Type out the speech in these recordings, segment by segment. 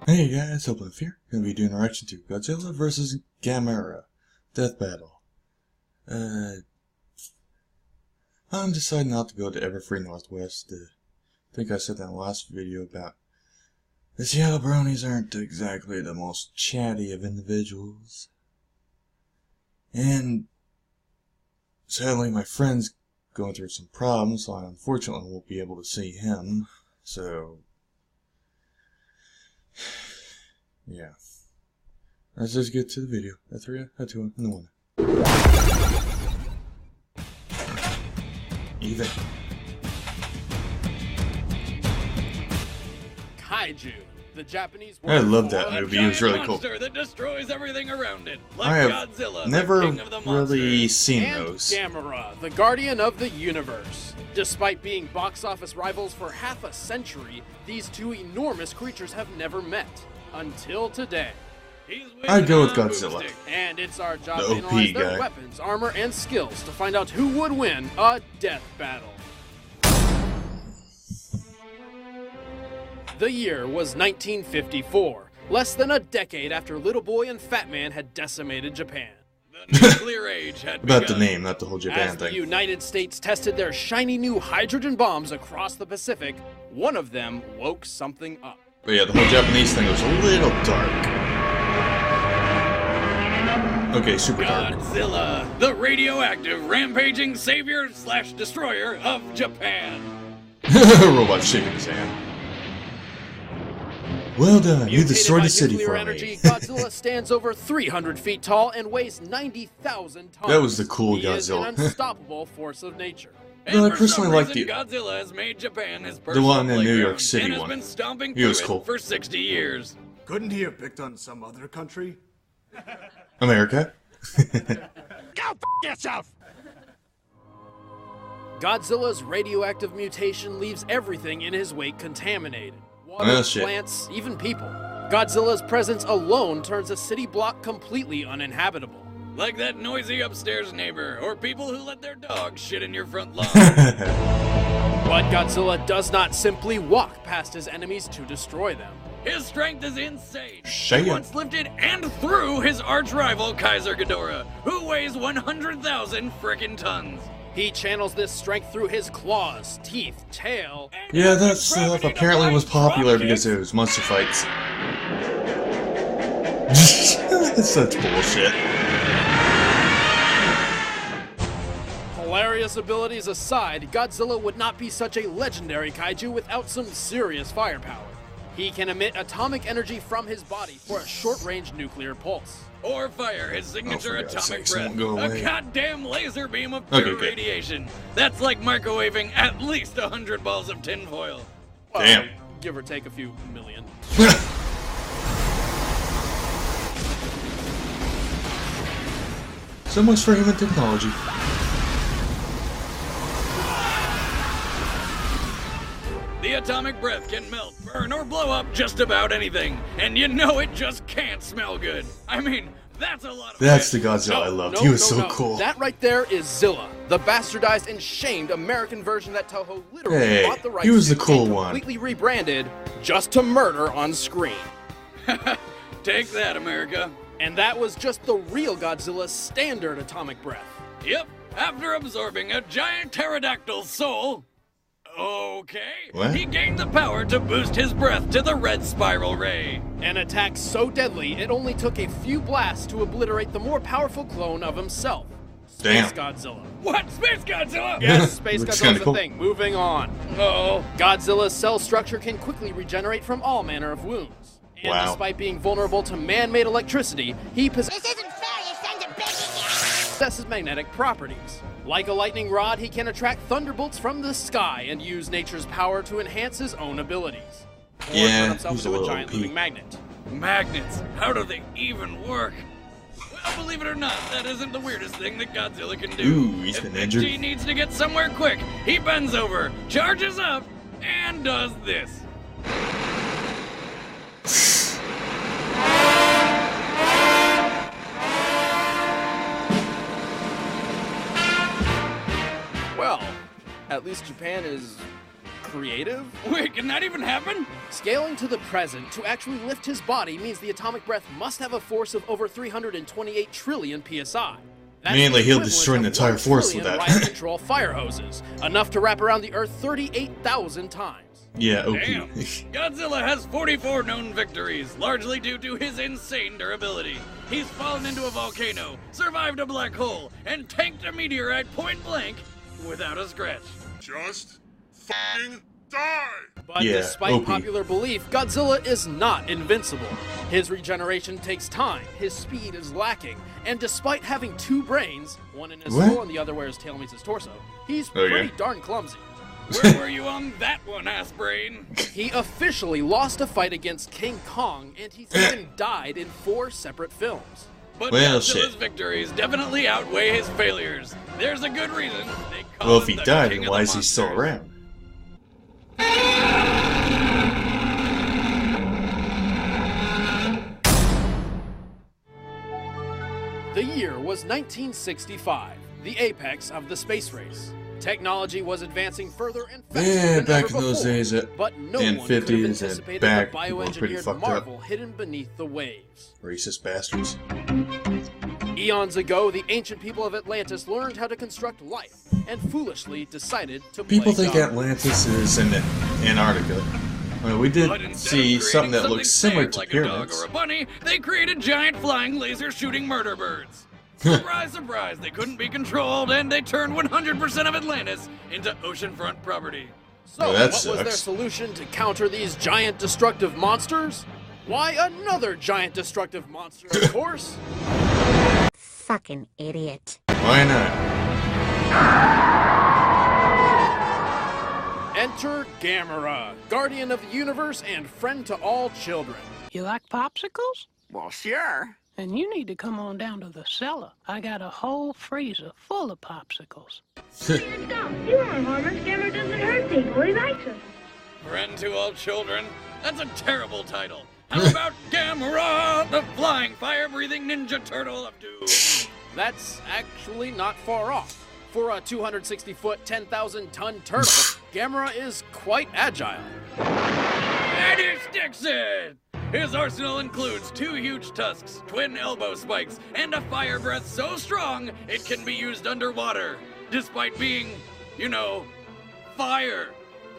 Hey guys, Open here. Gonna be doing a reaction to Godzilla vs. Gamera Death Battle. I'm deciding not to go to Everfree Northwest. I think I said that in the last video about the Seattle Brownies aren't exactly the most chatty of individuals. And sadly my friend's going through some problems, so I unfortunately won't be able to see him. So yeah. Let's just get to the video. A 3, a 2, and a 1. Even. Kaiju, the Japanese I word love for that a movie. It was really cool. monster that destroys everything around it, like I have Godzilla, never the king of the really monsters. seen and those. Gamera, the guardian of the universe. Despite being box office rivals for half a century, these two enormous creatures have never met until today. I'd go with Godzilla. And it's our job The to OP analyze their guy. weapons, armor, and skills to find out who would win a death battle. The year was 1954, less than a decade after Little Boy and Fat Man had decimated Japan. The nuclear age had About begun. the name, not the whole Japan As the thing. United States tested their shiny new hydrogen bombs across the Pacific, one of them woke something up. But yeah, the whole Japanese thing was a little dark. Okay, super dark. Godzilla, the radioactive, rampaging savior/destroyer of Japan. Robot shaking his hand. Well done, you destroyed the city Mutated by for nuclear me. energy, Godzilla stands over 300 feet tall and weighs 90,000 tons. That was the cool He is Godzilla. an unstoppable force of nature. No, I And for personally some like reason, the- Godzilla has made Japan his the personal one in New playground York City and has one. been stomping He was through cool. it for 60 years. Couldn't he have picked on some other country? America. Go f yourself! Godzilla's radioactive mutation leaves everything in his wake contaminated. Water, Oh, shit. plants, even people. Godzilla's presence alone turns a city block completely uninhabitable. Like that noisy upstairs neighbor, or people who let their dog shit in your front lawn. But Godzilla does not simply walk past his enemies to destroy them. His strength is insane. Shit. He once lifted and threw his arch-rival Kaiser Ghidorah, who weighs 100,000 frickin' tons. He channels this strength through his claws, teeth, tail, and Yeah, that stuff apparently was popular because it was monster fights. That's such bullshit. hilarious abilities aside, Godzilla would not be such a legendary kaiju without some serious firepower. He can emit atomic energy from his body for a short-range nuclear pulse. Or fire his signature for God's atomic sakes, it breath, won't go a away. goddamn laser beam of pure Okay. radiation. That's like microwaving at least 100 balls of tinfoil. Well, Damn. give or take a few million. So much for human technology. The atomic breath can melt, burn, or blow up just about anything. And you know it just can't smell good. I mean, that's a lot of That's the fish. Godzilla I loved. No, He was no, so no. cool. That right there is Zilla, the bastardized and shamed American version that Toho literally Hey, bought the rights he was the to cool and one. completely rebranded just to murder on screen. Take that, America. And that was just the real Godzilla's standard atomic breath. Yep, after absorbing a giant pterodactyl's soul. Okay. What? He gained the power to boost his breath to the red spiral ray. An attack so deadly, it only took a few blasts to obliterate the more powerful clone of himself. Damn. Space Godzilla. What? Space Godzilla? Yes, Space Looks Godzilla's kinda the cool. thing. Moving on. Oh. Godzilla's cell structure can quickly regenerate from all manner of wounds. And Wow. despite being vulnerable to man-made electricity, he This isn't fair, you sons of bitches! possesses magnetic properties. Like a lightning rod, he can attract thunderbolts from the sky and use nature's power to enhance his own abilities. Or Yeah, turn himself he's a into a little giant OP. living magnet. Magnets? How do they even work? Well, believe it or not, that isn't the weirdest thing that Godzilla can do. Ooh, he's If been Big injured. G needs to get somewhere quick, he bends over, charges up, and does this. Well, at least Japan is creative? Wait, can that even happen? Scaling to the present to actually lift his body means the atomic breath must have a force of over 328 trillion psi. That's Mainly, the he'll equivalent destroy an of entire 1 force with trillion that. riot control fire hoses, enough to wrap around the Earth 38,000 times. Yeah, OP. Damn. Godzilla has 44 known victories, largely due to his insane durability. He's fallen into a volcano, survived a black hole, and tanked a meteorite point blank without a scratch. Just fucking die! But Yeah, despite OP. popular belief, Godzilla is not invincible. His regeneration takes time, his speed is lacking, and despite having 2 brains, one in his What? skull and the other where his tail meets his torso, he's Oh, pretty yeah. darn clumsy. Where were you on that one, ass brain? He officially lost a fight against King Kong, and he's even died in 4 separate films. But Well, Godzilla's shit. victories definitely outweigh his failures. There's a good reason they call Well, if him he the died, King then of why the is he still Monsters. around? The year was 1965, the apex of the space race. Technology was advancing further and faster Yeah, than back ever in those before, days, but no in one could have 50s and anticipated back, the people were pretty bioengineered fucked up. marvel hidden beneath the waves. Racist bastards. Eons ago, the ancient people of Atlantis learned how to construct life, and foolishly decided to People play think God. Atlantis is in Antarctica. Well, we did But instead of see creating something that looks similar sad to like a dog pyramids. or a bunny, they created giant flying laser shooting murder birds. Surprise, surprise, they couldn't be controlled, and they turned 100% of Atlantis into oceanfront property. So, Well, that what was their sucks. solution to counter these giant destructive monsters? Why, another giant destructive monster, of course. Fucking idiot. Why not? Enter Gamera, guardian of the universe and friend to all children. You like popsicles? Well, sure. Then you need to come on down to the cellar. I got a whole freezer full of popsicles. Stop. You aren't harmless. Gamera doesn't hurt people. He likes us. Friend to all children? That's a terrible title. How about Gamera, the flying, fire-breathing ninja turtle of doom? That's actually not far off. For a 260-foot, 10,000-ton turtle, Gamera is quite agile. And he sticks it! His arsenal includes 2 huge tusks, twin elbow spikes, and a fire breath so strong it can be used underwater, despite being, you know, fire.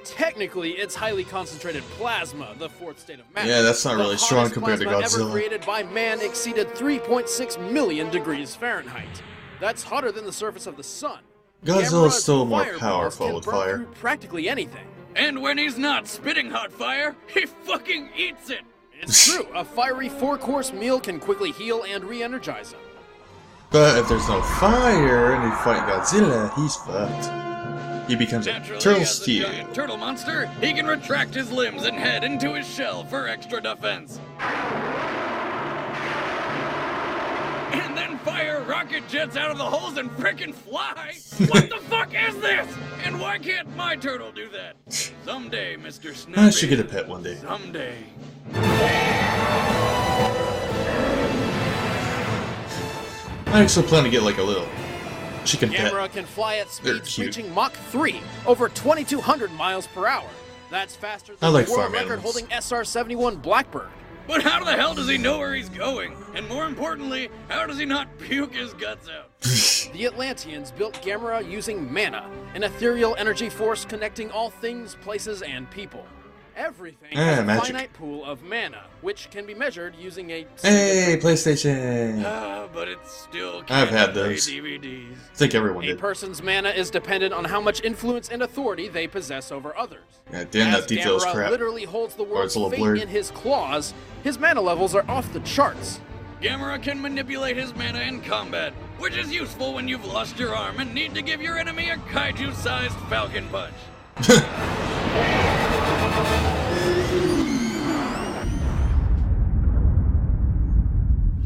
Technically, it's highly concentrated plasma, the 4th state of matter. Yeah, that's not The really strong hottest compared to plasma ever Godzilla. created by man exceeded 3.6 million degrees Fahrenheit. That's hotter than the surface of the sun. Godzilla's Gamera's still more fireballs powerful can with burn fire. through practically anything. And when he's not spitting hot fire, he fucking eats it. It's true, a fiery 4-course meal can quickly heal and re-energize him. But if there's no fire and he fight Godzilla, he's fucked. He becomes a Naturally, turtle as a steel. giant turtle monster, he can retract his limbs and head into his shell for extra defense. And then fire rocket jets out of the holes and frickin' fly? What the fuck is this? And why can't my turtle do that? Someday, Mr. Snappy. I should get a pet one day. Someday. I actually plan to get like a little chicken pet. Gamera can fly at They're speeds cute. reaching Mach 3, over 2,200 miles per hour. That's faster I than like the world farm record-holding SR-71 Blackbird. But how the hell does he know where he's going? And more importantly, how does he not puke his guts out? The Atlanteans built Gamera using mana, an ethereal energy force connecting all things, places, and people. Everything has a magic. finite pool of mana, which can be measured using a... Hey, PlayStation! but it still can't I've had play those. DVDs. I think everyone A did. person's mana is dependent on how much influence and authority they possess over others. Yeah, damn, As that detail is Gamera crap. literally holds the world's it's a little fate blurred. in his claws, his mana levels are off the charts. Gamera can manipulate his mana in combat, which is useful when you've lost your arm and need to give your enemy a kaiju-sized falcon punch.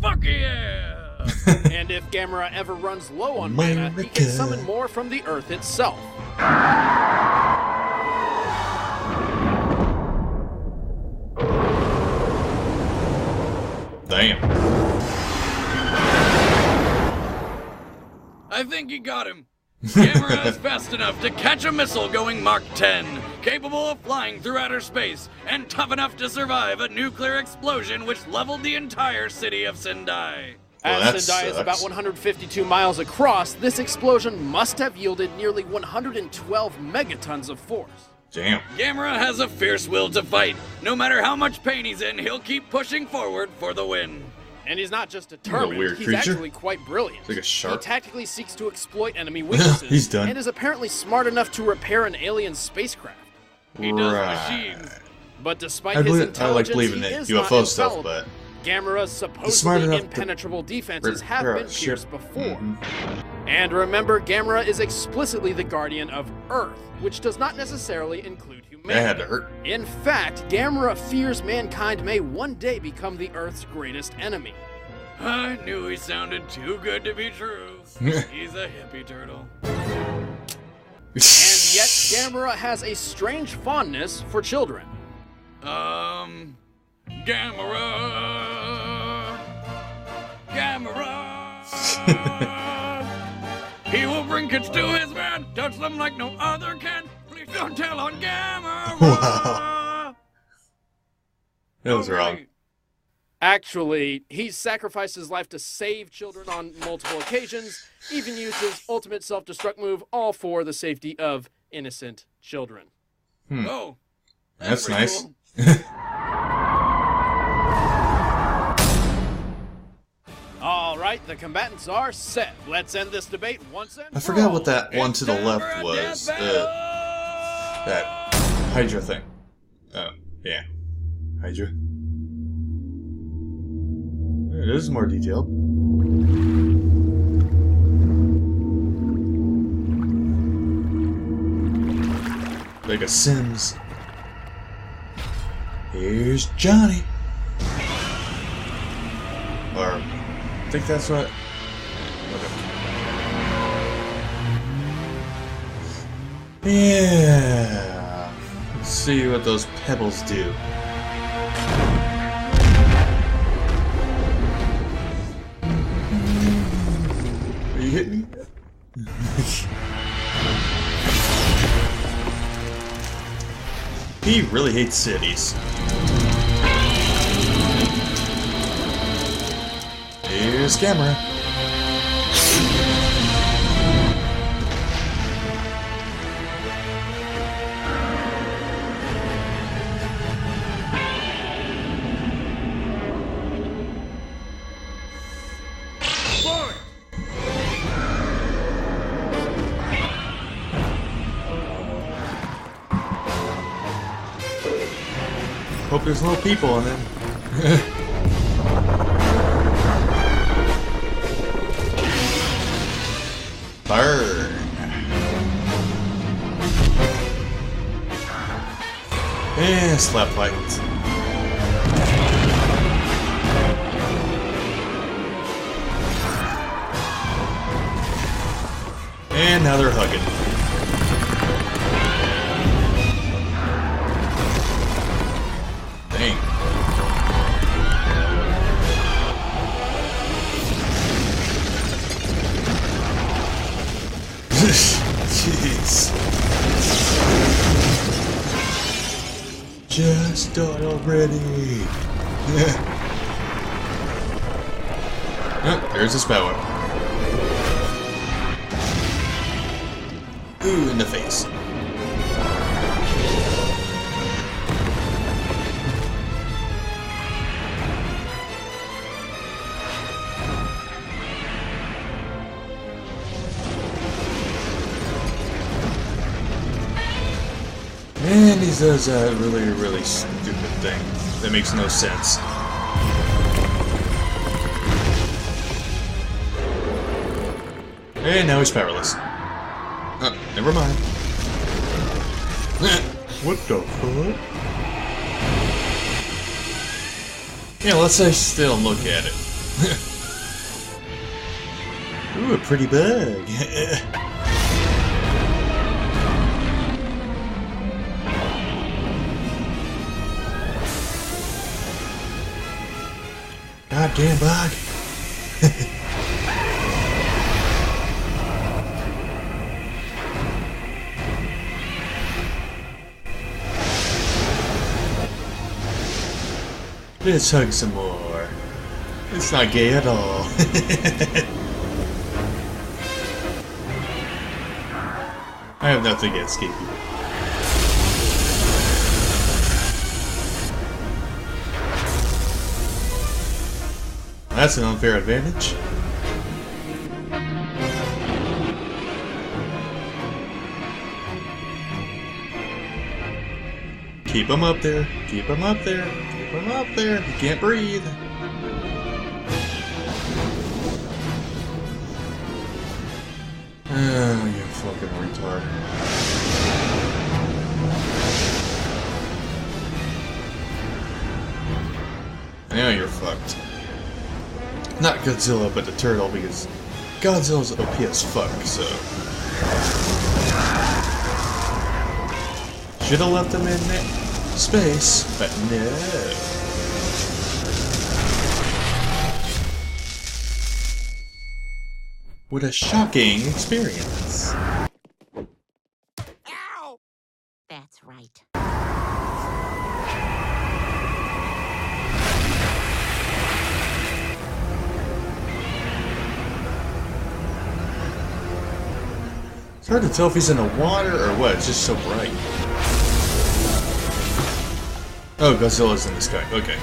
Fuck yeah! And if Gamera ever runs low on mana, he can America. summon more from the Earth itself. Damn. I think he got him. Gamera is fast enough to catch a missile going Mach 10, capable of flying through outer space, and tough enough to survive a nuclear explosion which leveled the entire city of Sendai. Well, As that Sendai is about sucks. 152 miles across, this explosion must have yielded nearly 112 megatons of force. Damn. Gamera has a fierce will to fight. No matter how much pain he's in, he'll keep pushing forward for the win. And he's not just determined, weird he's creature. actually quite brilliant. Like a shark. He tactically seeks to exploit enemy weaknesses. He's done. And is apparently smart enough to repair an alien spacecraft. He does machines. But despite his I like intelligence, believing he that is UFO not stuff, infallible. but Gamera's smart supposedly enough to impenetrable defenses have repair a been ship. pierced before. Mm-hmm. And remember, Gamera is explicitly the guardian of Earth, which does not necessarily include humanity. that had to hurt. In fact, Gamera fears mankind may one day become the Earth's greatest enemy. I knew he sounded too good to be true. He's a hippie turtle. And yet, Gamera has a strange fondness for children. Gamera. He will bring kids to his bed, touch them like no other can. Please don't tell on Gamera. Wow. That was wrong. Actually, he sacrificed his life to save children on multiple occasions, even used his ultimate self-destruct move, all for the safety of innocent children. Oh, That's pretty nice. cool. All right, the combatants are set. Let's end this debate once and I for forgot all. what that one It's to the time left for a was. death battle! That Hydra thing. Oh, yeah. Hydra. It is more detailed. Like a Sims. Here's Johnny. Or, I think that's what. Okay. Yeah. Let's see what those pebbles do. Are you hitting me? He really hates cities. Here's Gamera. Hope there's no people in them. Burn. And slap fight. And now they're hugging. Dang. Jeez. Just start already. Oh, there's his power. Ooh, in the face. And he does a really stupid thing that makes no sense. And now he's powerless. Oh, never mind. What the fuck? Yeah, let's say still look at it. Ooh, a pretty bug. Goddamn bug. Let's hug some more. It's not gay at all. I have nothing against gay people. That's an unfair advantage. Keep him up there. Keep him up there. Keep him up there. He can't breathe. Oh, you fucking retard. Now you're fucked. Not Godzilla, but the turtle, because Godzilla's OP as fuck, so... Should've left him in space, but no. What a shocking experience. Ow! That's right. It's hard to tell if he's in the water or what, it's just so bright. Oh, Godzilla's in the sky, okay.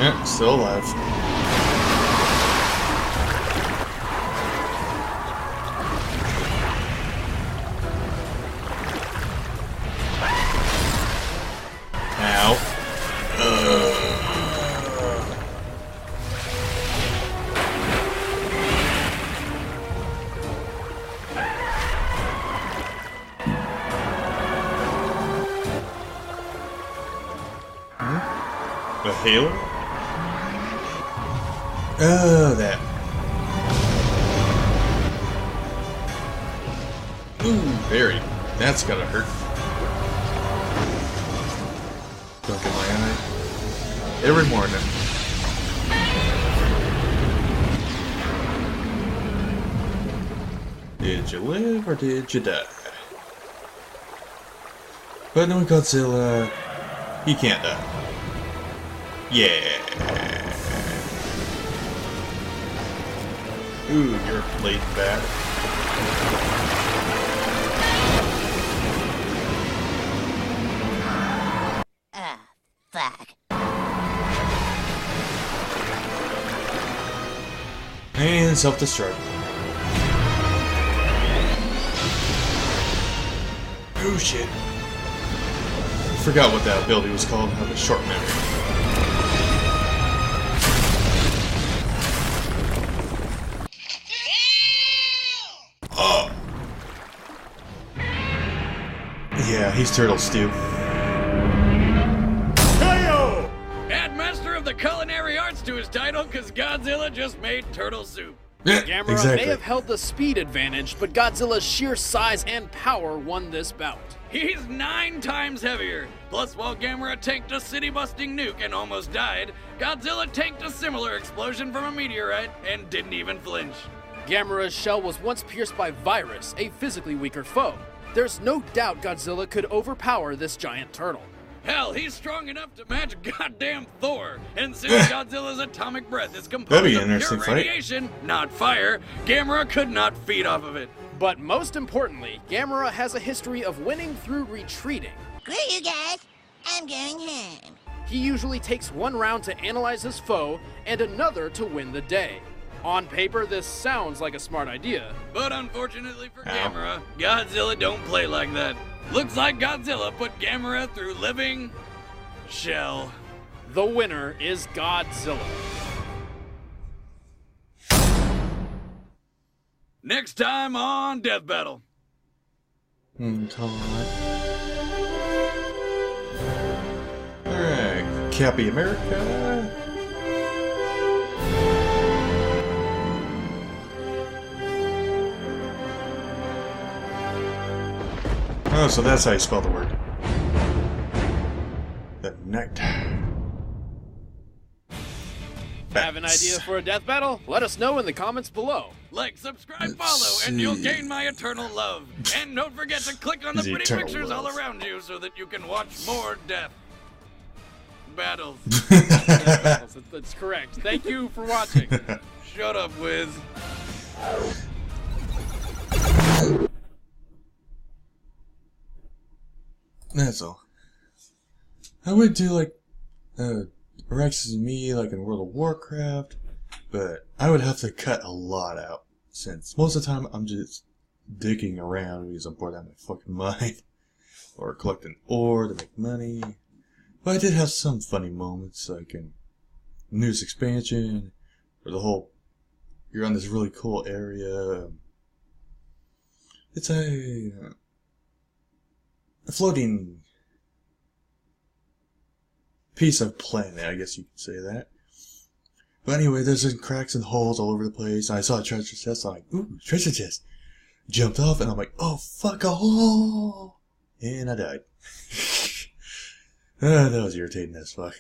Yeah, still alive. Ow. A halo? Oh, that. Ooh, very. That's gotta hurt. Look at my eye. Every morning. Did you live or did you die? But no, Godzilla, he can't die. Yeah. Ooh, you're laid back. Ah, fuck. And self-destruct. Oh shit. Forgot what that ability was called. I have a short memory. Oh. Yeah, he's turtle stew. Add Master of the Culinary Arts to his title because Godzilla just made turtle soup. Yeah, Gamera exactly. may have held the speed advantage, but Godzilla's sheer size and power won this bout. He's 9 times heavier. Plus, while Gamera tanked a city-busting nuke and almost died, Godzilla tanked a similar explosion from a meteorite and didn't even flinch. Gamera's shell was once pierced by Virus, a physically weaker foe. There's no doubt Godzilla could overpower this giant turtle. Hell, he's strong enough to match goddamn Thor. And since Godzilla's atomic breath is That'd composed be of an interesting pure fight. radiation, not fire, Gamera could not feed off of it. But most importantly, Gamera has a history of winning through retreating. Screw you guys. I'm going home. He usually takes one round to analyze his foe and another to win the day. On paper, this sounds like a smart idea. But unfortunately for Gamera, Godzilla don't play like that. Looks like Godzilla put Gamera through living shell. The winner is Godzilla. Next time on Death Battle. Alright, Cappy America. Oh, so that's how you spell the word. The night. Have an idea for a death battle? Let us know in the comments below. Like, subscribe, follow, and you'll gain my eternal love. And don't forget to click on the His pretty eternal pictures love. all around you so that you can watch more death battles. That's correct. Thank you for watching. Shut up, Wiz. That's all. I would do like Rex's and me like in World of Warcraft, but I would have to cut a lot out since most of the time I'm just dicking around because I'm bored out of my fucking mind or collecting ore to make money. But I did have some funny moments like in newest expansion or the whole you're on this really cool area. It's a floating piece of planet, I guess you could say that. But anyway, there's some cracks and holes all over the place. I saw a treasure chest, I'm like, ooh, treasure chest. Jumped off and I'm like, oh fuck, a hole! And I died. That was irritating as fuck.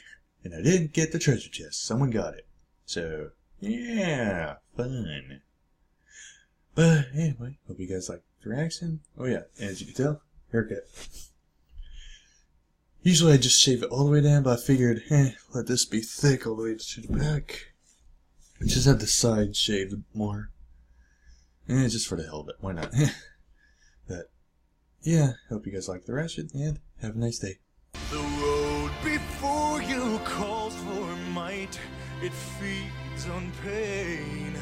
And I didn't get the treasure chest. Someone got it. So, yeah, fun. But anyway, hope you guys like the reaction. Oh yeah, and as you can tell, haircut. Usually I just shave it all the way down, but I figured, let this be thick all the way to the back. Just have the side shaved more. Just for the hell of it, why not? But, yeah, hope you guys like the reaction, and have a nice day. The road before you calls for might, it feeds on pain.